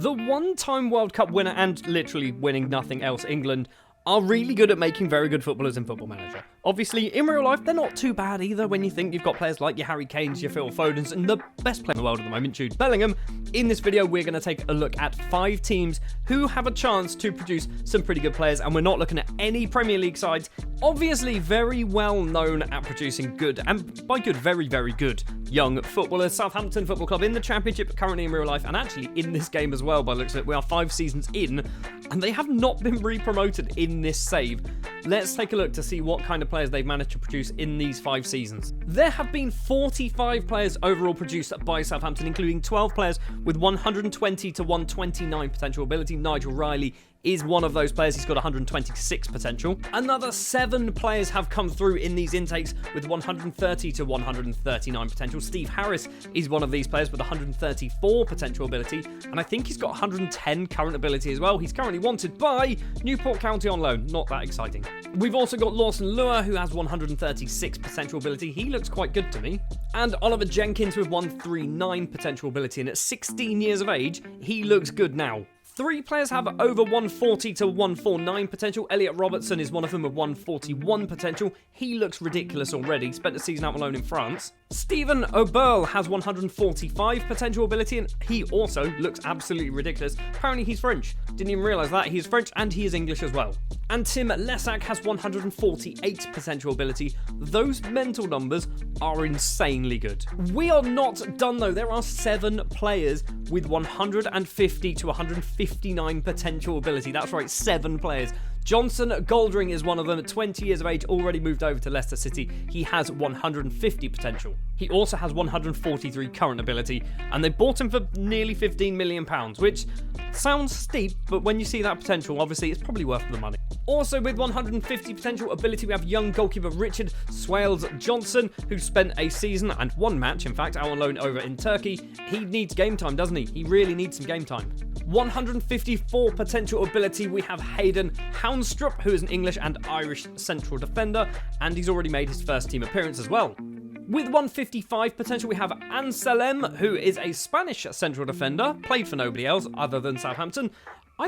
The one-time World Cup winner and literally winning nothing else, England, are really good at making very good footballers in Football Manager. Obviously, in real life, they're not too bad either when you think you've got players like your Harry Kanes, your Phil Fodens, and the best player in the world at the moment, Jude Bellingham. In this video, we're going to take a look at 5 teams who have a chance to produce some pretty good players, and we're not looking at any Premier League sides. Obviously, very well known at producing good, and by good, very, very good, young footballers. Southampton Football Club in the Championship, currently in real life, and actually in this game as well, by the looks of it. We are 5 seasons in, and they have not been re-promoted in this save. Let's take a look to see what kind of players they've managed to produce in these 5 seasons. There have been 45 players overall produced by Southampton, including 12 players with 120 to 129 potential ability. Nigel Riley is one of those players. He's got 126 potential. Another 7 players have come through in these intakes with 130 to 139 potential. Steve Harris is one of these players with 134 potential ability, and I think he's got 110 current ability as well. He's currently wanted by Newport County on loan. Not that exciting. We've also got Lawson Lua, who has 136 potential ability. He looks quite good to me. And Oliver Jenkins with 139 potential ability, and at 16 years of age, he looks good now. 3 players have over 140 to 149 potential. Elliot Robertson is one of them with 141 potential. He looks ridiculous already. Spent a season out on loan in France. Stephen Oberl has 145 potential ability, and he also looks absolutely ridiculous. Apparently he's French. Didn't even realise that. He's French and he is English as well. And Tim Lesak has 148 potential ability. Those mental numbers are insanely good. We are not done though. There are 7 players with 150 to 159 potential ability. That's right, 7 players. Johnson Goldring is one of them at 20 years of age, already moved over to Leicester City. He has 150 potential. He also has 143 current ability, and they bought him for nearly £15 million, which sounds steep, but when you see that potential, obviously it's probably worth the money. Also with 150 potential ability, we have young goalkeeper Richard Swales Johnson, who spent a season and 1 match, in fact, out on loan over in Turkey. He needs game time, doesn't he? He really needs some game time. 154 potential ability, we have Hayden Houndstrup, who is an English and Irish central defender, and he's already made his first team appearance as well. With 155 potential, we have Anselm, who is a Spanish central defender, played for nobody else other than Southampton.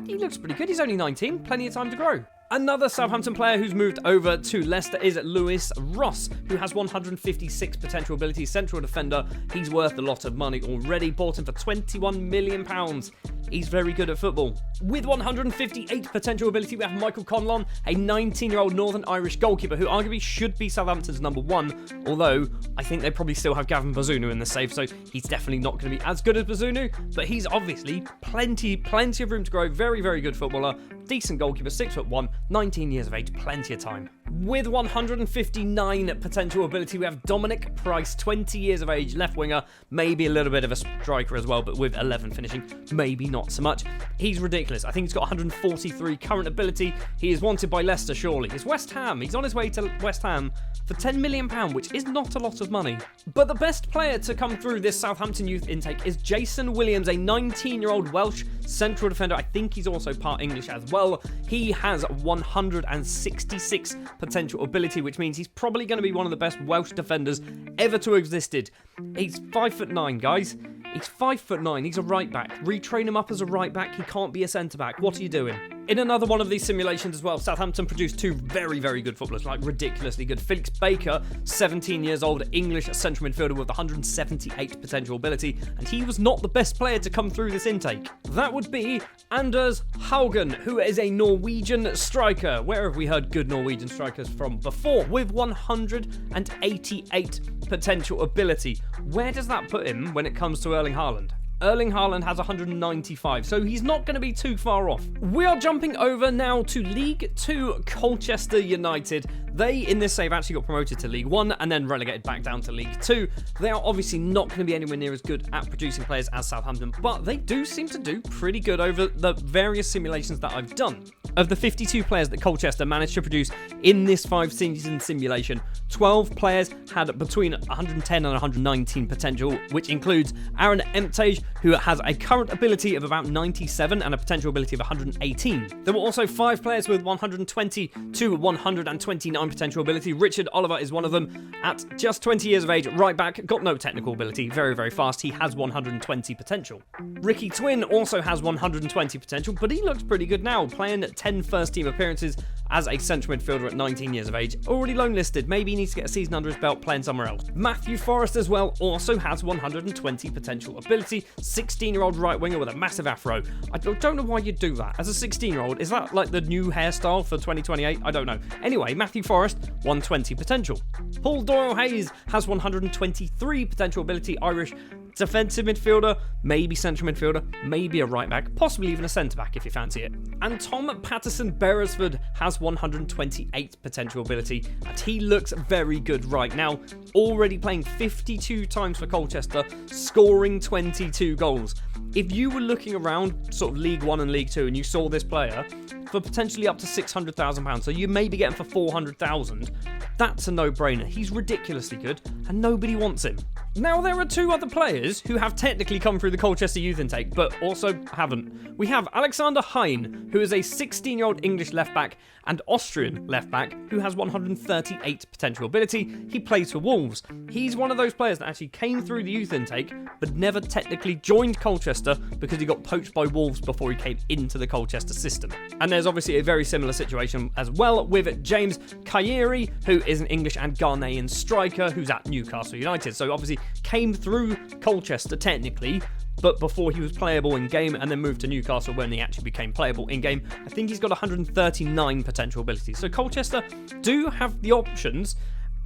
He looks pretty good. He's only 19, plenty of time to grow. Another Southampton player who's moved over to Leicester is Lewis Ross, who has 156 potential ability, central defender. He's worth a lot of money already. Bought him for £21 million. He's very good at football. With 158 potential ability, we have Michael Conlon, a 19-year-old Northern Irish goalkeeper who arguably should be Southampton's number 1, although I think they probably still have Gavin Bazunu in the save, so he's definitely not going to be as good as Bazunu, but he's obviously plenty of room to grow. Very, very good footballer, decent goalkeeper, 6'1", 19 years of age, plenty of time. With 159 potential ability, we have Dominic Price, 20 years of age, left winger, maybe a little bit of a striker as well, but with 11 finishing, maybe not so much. He's ridiculous. I think he's got 143 current ability. He is wanted by Leicester, surely. It's West Ham. He's on his way to West Ham for £10 million, which is not a lot of money. But the best player to come through this Southampton youth intake is Jason Williams, a 19-year-old Welsh central defender. I think he's also part English as well. He has 166 potential ability, which means he's probably going to be one of the best Welsh defenders ever to have existed. He's 5'9", guys. He's 5'9". He's a right back. Retrain him up as a right back. He can't be a centre back. What are you doing? In another one of these simulations as well, Southampton produced 2 very, very good footballers, like ridiculously good. Felix Baker, 17 years old, English central midfielder with 178 potential ability, and he was not the best player to come through this intake. That would be Anders Haugen, who is a Norwegian striker. Where have we heard good Norwegian strikers from before? With 188 potential ability. Where does that put him when it comes to Erling Haaland? Erling Haaland has 195, so he's not going to be too far off. We are jumping over now to League 2 Colchester United. They, in this save, actually got promoted to League 1 and then relegated back down to League 2. They are obviously not going to be anywhere near as good at producing players as Southampton, but they do seem to do pretty good over the various simulations that I've done. Of the 52 players that Colchester managed to produce in this 5-season simulation, 12 players had between 110 and 119 potential, which includes Aaron Emptage, who has a current ability of about 97 and a potential ability of 118. There were also 5 players with 120 to 129 99 potential ability. Richard Oliver is one of them. At just 20 years of age, right back, got no technical ability, very, very fast. He has 120 potential. Ricky Twin also has 120 potential, but he looks pretty good now, playing 10 first-team appearances as a central midfielder at 19 years of age. Already loan listed, maybe he needs to get a season under his belt playing somewhere else. Matthew Forrest as well also has 120 potential ability. 16-year-old right winger with a massive afro. I don't know why you'd do that. As a 16-year-old, is that like the new hairstyle for 2028? I don't know. Anyway, Matthew Forrest, 120 potential. Paul Doyle Hayes has 123 potential ability. Irish defensive midfielder, maybe central midfielder, maybe a right back, possibly even a centre back if you fancy it. And Tom Patterson Beresford has 128 potential ability, and he looks very good right now, already playing 52 times for Colchester, scoring 22 goals. If you were looking around sort of League 1 and League 2 and you saw this player for potentially up to £600,000, so you may be getting for £400,000, that's a no-brainer. He's ridiculously good and nobody wants him. Now, there are two other players who have technically come through the Colchester youth intake, but also haven't. We have Alexander Hein, who is a 16-year-old English left-back and Austrian left-back who has 138 potential ability. He plays for Wolves. He's one of those players that actually came through the youth intake, but never technically joined Colchester because he got poached by Wolves before he came into the Colchester system. And there's obviously a very similar situation as well with James Kayeri, who is an English and Ghanaian striker who's at Newcastle United. So obviously came through Colchester technically, but before he was playable in-game, and then moved to Newcastle when he actually became playable in-game. I think he's got 139 potential abilities. So Colchester do have the options,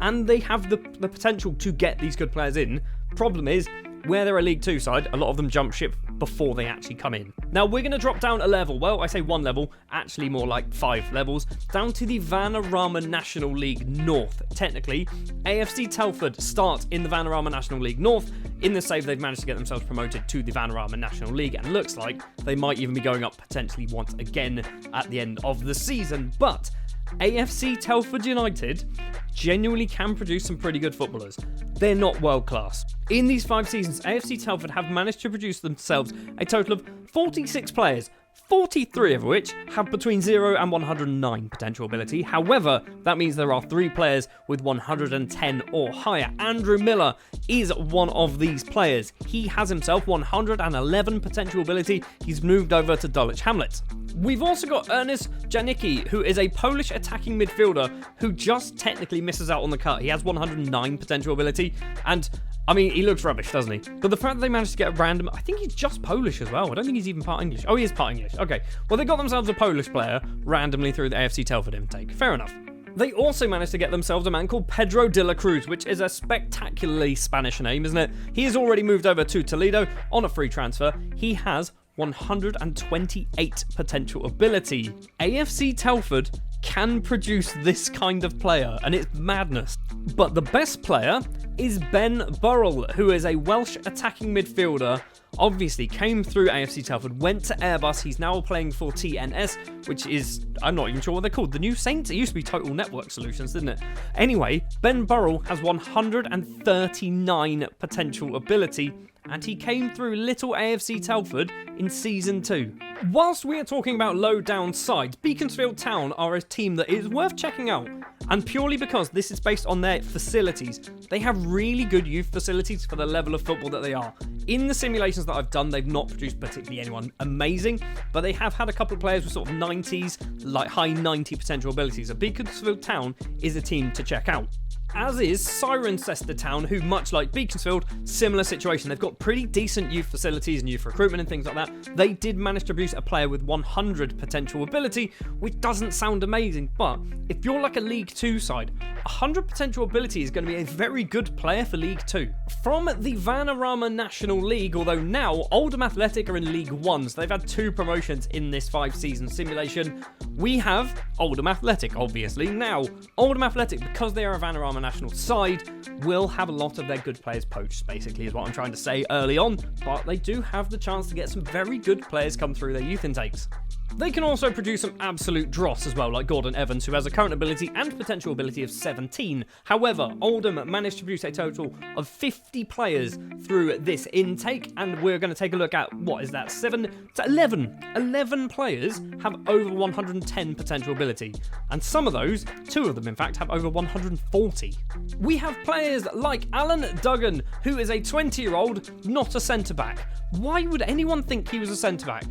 and they have the potential to get these good players in. Problem is, where they're a League 2 side, a lot of them jump ship before they actually come in. Now, we're going to drop down a level. Well, I say one level, actually more like 5 levels, down to the Vanarama National League North. Technically, AFC Telford start in the Vanarama National League North. In the save, they've managed to get themselves promoted to the Vanarama National League, and looks like they might even be going up potentially once again at the end of the season. But AFC Telford United genuinely can produce some pretty good footballers. They're not world class. In these 5 seasons, AFC Telford have managed to produce themselves a total of 46 players, 43 of which have between 0 and 109 potential ability. However, that means there are 3 players with 110 or higher. Andrew Miller is one of these players. He has himself 111 potential ability. He's moved over to Dulwich Hamlet. We've also got Ernest Janicki, who is a Polish attacking midfielder who just technically misses out on the cut. He has 109 potential ability, and I mean, he looks rubbish, doesn't he? But the fact that they managed to get a random... I think he's just Polish as well. I don't think he's even part English. Oh, he is part English. Okay. Well, they got themselves a Polish player randomly through the AFC Telford intake. Fair enough. They also managed to get themselves a man called Pedro de la Cruz, which is a spectacularly Spanish name, isn't it? He has already moved over to Toledo on a free transfer. He has 128 potential ability. AFC Telford can produce this kind of player, and it's madness. But the best player is Ben Burrell, who is a Welsh attacking midfielder. Obviously came through AFC Telford, went to Airbus. He's now playing for TNS, which is, I'm not even sure what they're called, the new Saints. It used to be Total Network Solutions, didn't it? Anyway, Ben Burrell has 139 potential ability, and he came through little AFC Telford in Season 2. Whilst we are talking about low down sides, Beaconsfield Town are a team that is worth checking out, and purely because this is based on their facilities. They have really good youth facilities for the level of football that they are. In the simulations that I've done, they've not produced particularly anyone amazing, but they have had a couple of players with sort of 90s, like high 90 potential abilities. So Beaconsfield Town is a team to check out. As is Cirencester Town, who, much like Beaconsfield, similar situation. They've got pretty decent youth facilities and youth recruitment and things like that. They did manage to produce a player with 100 potential ability, which doesn't sound amazing, but if you're like a League 2 side, 100 potential ability is going to be a very good player for League 2. From the Vanarama National League, although now Oldham Athletic are in League 1, so they've had 2 promotions in this 5-season simulation. We have Oldham Athletic, obviously. Now, Oldham Athletic, because they are a Vanarama National side, will have a lot of their good players poached, basically, is what I'm trying to say early on, but they do have the chance to get some very good players come through their youth intakes. They can also produce some absolute dross as well, like Gordon Evans, who has a current ability and potential ability of 17. However, Oldham managed to produce a total of 50 players through this intake, and we're going to take a look at, what is that, 7 to 11? 11 players have over 110 potential ability, and some of those, 2 of them in fact, have over 140. We have players like Alan Duggan, who is a 20-year-old, not a centre-back. Why would anyone think he was a centre-back?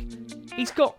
He's got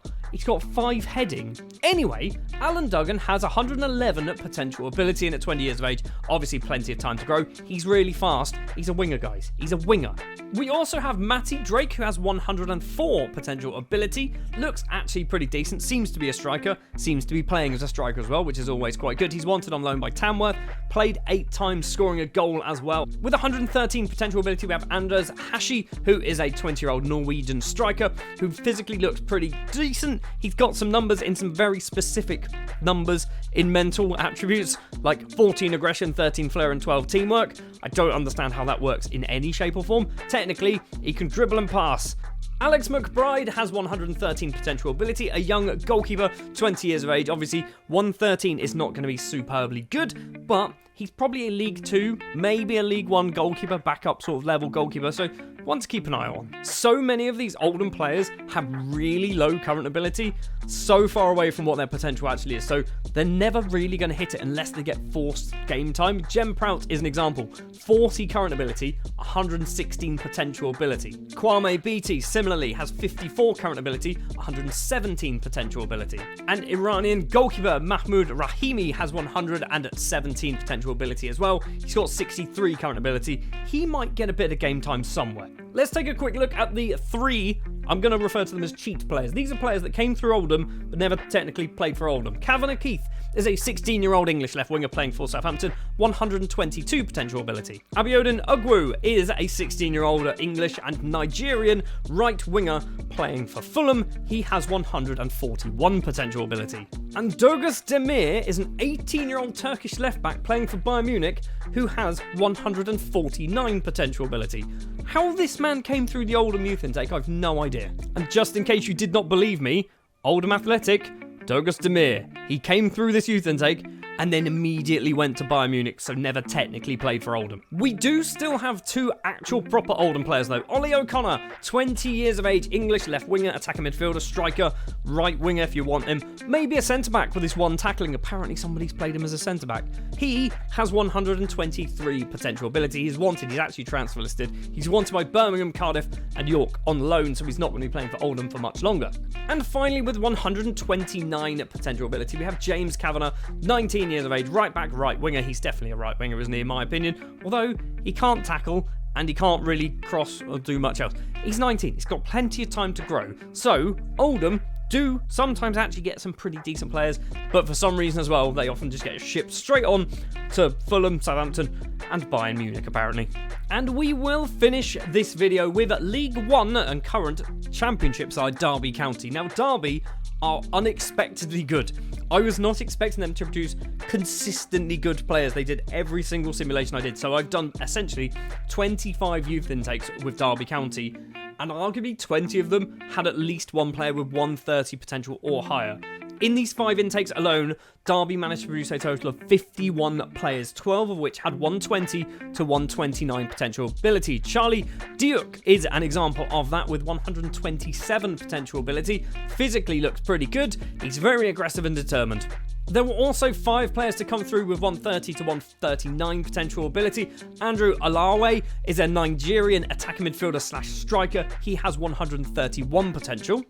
5 heading. Anyway, Alan Duggan has 111 potential ability, and at 20 years of age, obviously plenty of time to grow. He's really fast. He's a winger, guys. He's a winger. We also have Matty Drake, who has 104 potential ability. Looks actually pretty decent. Seems to be a striker. Seems to be playing as a striker as well, which is always quite good. He's wanted on loan by Tamworth. Played 8 times, scoring a goal as well. With 113 potential ability, we have Anders Hashi, who is a 20-year-old Norwegian striker who physically looks pretty decent. He's got some numbers in some very specific numbers in mental attributes, like 14 aggression, 13 flair, and 12 teamwork. I don't understand how that works in any shape or form. Technically, he can dribble and pass. Alex McBride has 113 potential ability, a young goalkeeper, 20 years of age. Obviously, 113 is not going to be superbly good, but he's probably a League 2, maybe a League 1 goalkeeper, backup sort of level goalkeeper, so one to keep an eye on. So many of these Oldham players have really low current ability, so far away from what their potential actually is, so they're never really going to hit it unless they get forced game time. Jem Prout is an example. 40 current ability, 116 potential ability. Kwame Beatty similarly has 54 current ability, 117 potential ability. And Iranian goalkeeper Mahmoud Rahimi has 117 potential ability as well. He's got 63 current ability. He might get a bit of game time somewhere. Let's take a quick look at the 3, I'm going to refer to them as cheat players. These are players that came through Oldham but never technically played for Oldham. Kavanagh Keith is a 16-year-old English left winger playing for Southampton, 122 potential ability. Abiodun Ugwu is a 16-year-old English and Nigerian right winger playing for Fulham. He has 141 potential ability. And Durgus Demir is an 18-year-old Turkish left back playing for Bayern Munich who has 149 potential ability. How this man came through the Oldham youth intake, I've no idea. And just in case you did not believe me, Oldham Athletic, Durgus Demir. He came through this youth intake and then immediately went to Bayern Munich, so never technically played for Oldham. We do still have 2 actual proper Oldham players though. Ollie O'Connor, 20 years of age, English left winger, attacking midfielder, striker, right winger if you want him. Maybe a centre-back with his 1 tackling. Apparently somebody's played him as a centre-back. He has 123 potential ability. He's wanted, he's actually transfer listed. He's wanted by Birmingham, Cardiff and York on loan, so he's not going to be playing for Oldham for much longer. And finally, with 129 potential ability, we have James Kavanagh, 19 years of age, right back, right winger. He's definitely a right winger, isn't he, in my opinion? Although he can't tackle and he can't really cross or do much else. He's 19, he's got plenty of time to grow. So, Oldham do sometimes actually get some pretty decent players, but for some reason as well, they often just get shipped straight on to Fulham, Southampton, and Bayern Munich, apparently. And we will finish this video with League 1 and current Championship side Derby County. Now, Derby are unexpectedly good. I was not expecting them to produce consistently good players. They did every single simulation I did. So I've done essentially 25 youth intakes with Derby County, and arguably 20 of them had at least one player with 130 potential or higher. In these 5 intakes alone, Derby managed to produce a total of 51 players, 12 of which had 120 to 129 potential ability. Charlie Diuk is an example of that with 127 potential ability. Physically looks pretty good. He's very aggressive and determined. There were also 5 players to come through with 130 to 139 potential ability. Andrew Alawe is a Nigerian attacking midfielder / striker. He has 131 potential.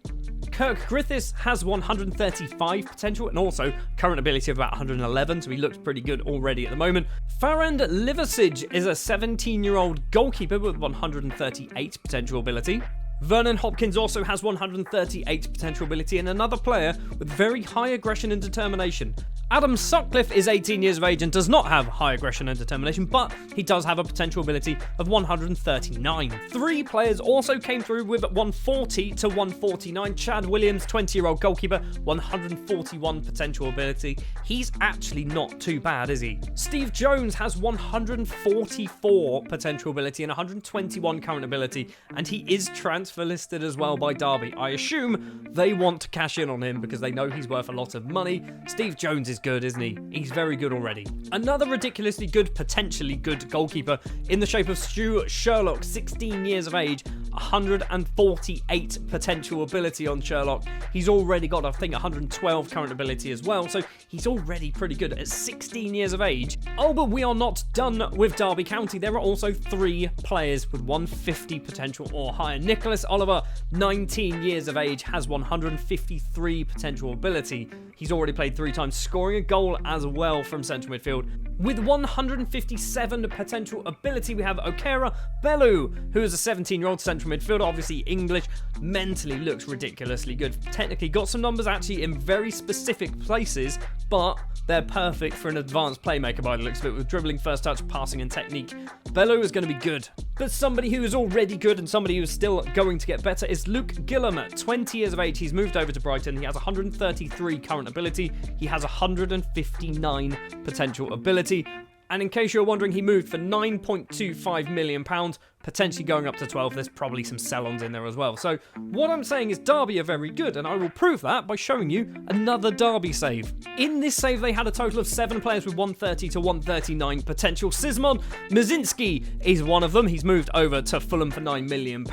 Kirk Griffiths has 135 potential and also current ability of about 111, so he looks pretty good already at the moment. Farand Liversidge is a 17-year-old goalkeeper with 138 potential ability. Vernon Hopkins also has 138 potential ability, and another player with very high aggression and determination. Adam Sutcliffe is 18 years of age and does not have high aggression and determination, but he does have a potential ability of 139. 3 players also came through with 140 to 149. Chad Williams, 20-year-old goalkeeper, 141 potential ability. He's actually not too bad, is he? Steve Jones has 144 potential ability and 121 current ability, and he is transfer listed as well by Derby. I assume they want to cash in on him because they know he's worth a lot of money. Steve Jones is good, isn't he? He's very good already. Another ridiculously good, potentially good goalkeeper in the shape of Stu Sherlock, 16 years of age, 148 potential ability on Sherlock. He's already got, I think, 112 current ability as well, so he's already pretty good at 16 years of age. Oh, but we are not done with Derby County. There are also 3 players with 150 potential or higher. Nicholas Oliver, 19 years of age, has 153 potential ability. He's already played 3 times, scoring a goal as well from central midfield. With 157 potential ability, we have Okera Bellu, who is a 17-year-old central midfielder, obviously English, mentally looks ridiculously good. Technically got some numbers actually in very specific places, but they're perfect for an advanced playmaker by the looks of it, with dribbling, first touch, passing and technique. Bellu is going to be good. But somebody who is already good and somebody who is still going to get better is Luke Gillam. At 20 years of age, he's moved over to Brighton. He has 133 current ability. He has 159 potential ability. And in case you're wondering, he moved for £9.25 million, potentially going up to 12. There's probably some sell-ons in there as well. So what I'm saying is Derby are very good, and I will prove that by showing you another Derby save. In this save, they had a total of 7 players with 130 to 139 potential. Szymon Mierzynski is one of them. He's moved over to Fulham for £9 million.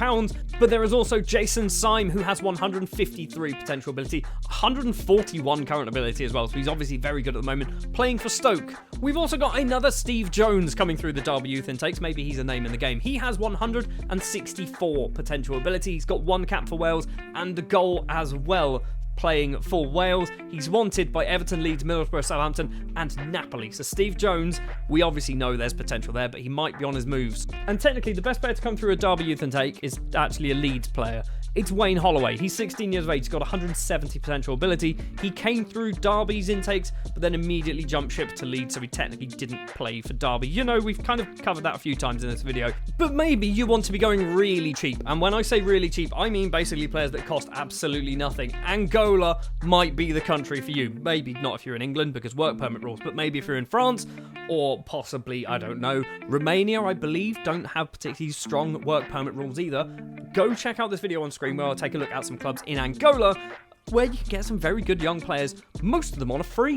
But there is also Jason Syme, who has 153 potential ability, 141 current ability as well. So he's obviously very good at the moment, playing for Stoke. We've also got another Steve Jones coming through the Derby youth intakes. Maybe he's a name in the game. He has 164 potential ability. He's got 1 cap for Wales and a goal as well, playing for Wales. He's wanted by Everton, Leeds, Middlesbrough, Southampton and Napoli. So Steve Jones, we obviously know there's potential there, but he might be on his moves. And technically the best player to come through a Derby youth intake is actually a Leeds player. It's Wayne Holloway. He's 16 years of age. He's got 170 potential ability. He came through Derby's intakes, but then immediately jumped ship to Leeds, so he technically didn't play for Derby. You know, we've kind of covered that a few times in this video. But maybe you want to be going really cheap. And when I say really cheap, I mean basically players that cost absolutely nothing. Angola might be the country for you. Maybe not if you're in England because work permit rules, but maybe if you're in France or possibly, I don't know, Romania, I believe, don't have particularly strong work permit rules either. Go check out this video on screen where I'll take a look at some clubs in Angola where you can get some very good young players, most of them on a free.